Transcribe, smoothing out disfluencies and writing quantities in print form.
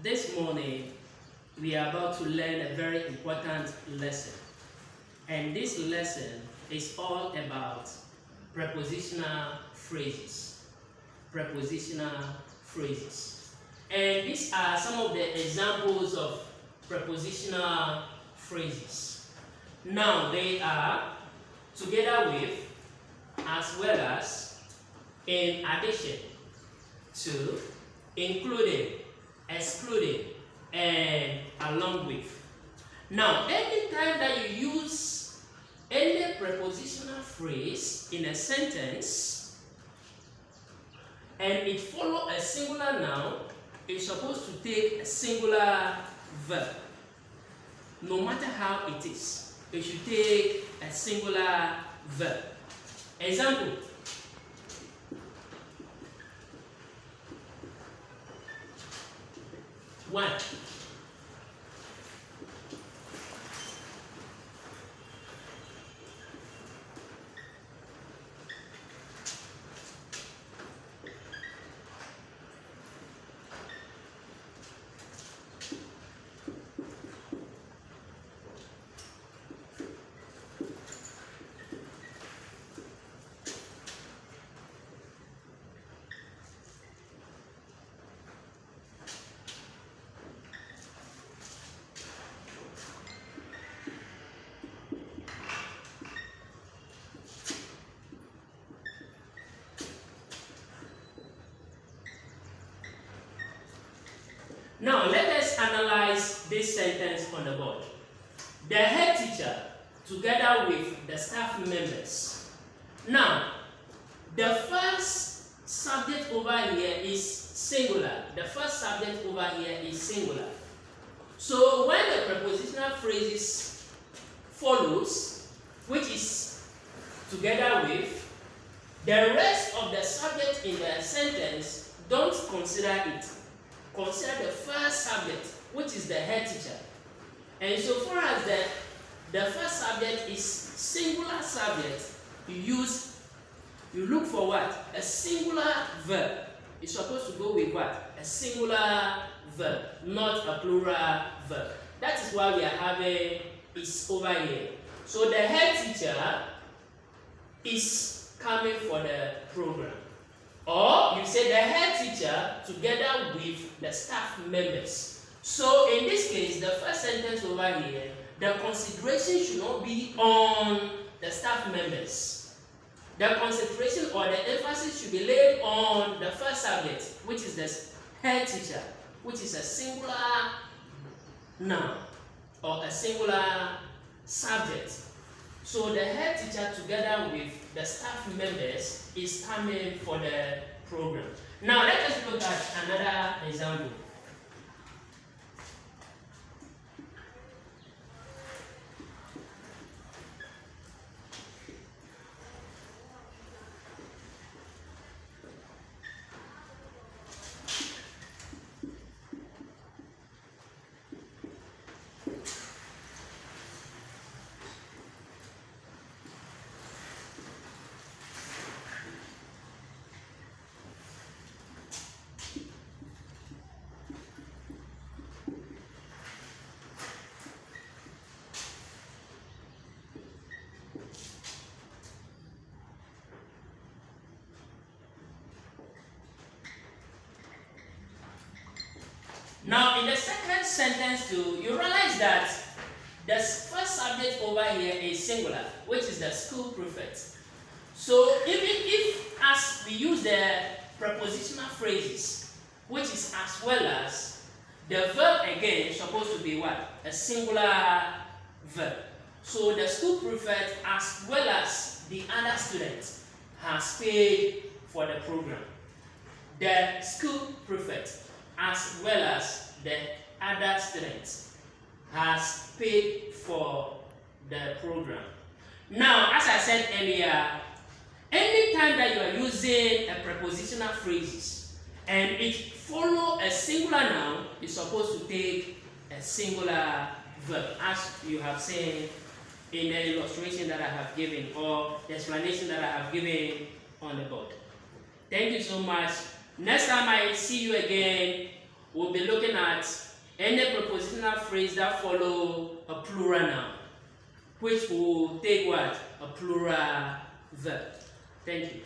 This morning we are about to learn a very important lesson, and this lesson is all about prepositional phrases. Prepositional phrases. And these are some of the examples of prepositional phrases. Now they are together with, as well as, in addition to, including, excluding, and along with. Now, anytime that you use any prepositional phrase in a sentence and it follows a singular noun, it's supposed to take a singular verb. No matter how it is, it should take a singular verb. Example. One. Now, let us analyze this sentence on the board. The head teacher, together with the staff members. Now, the first subject over here is singular. The first subject over here is singular. So, when the prepositional phrases follows, which is together with, the rest of the subject in the sentence, don't consider it. Consider the first subject, which is the head teacher. And so far as the first subject is singular subject, you look for what? A singular verb. It's supposed to go with what? A singular verb, not a plural verb. That is why we are having is over here. So the head teacher is coming for the program. Or you say the head teacher together with the staff members. So in this case, the first sentence over here, the consideration should not be on the staff members. The concentration or the emphasis should be laid on the first subject, which is the head teacher, which is a singular noun or a singular subject. So the head teacher together with the staff members is coming for the program. Now let us look at another example. Now, in the second sentence too, you realize that the first subject over here is singular, which is the school prefect. So, even if as we use the prepositional phrases, which is as well as, the verb again is supposed to be what? A singular verb. So, the school prefect as well as the other student has paid for the program. The school prefect as well as the other students has paid for the program. Now, as I said earlier, anytime that you are using a prepositional phrases and it follows a singular noun, it's supposed to take a singular verb, as you have seen in the illustration that I have given or the explanation that I have given on the board. Thank you so much. Next time I see you again we'll be looking at any prepositional phrase that follow a plural noun, which will take what? A plural verb. Thank you.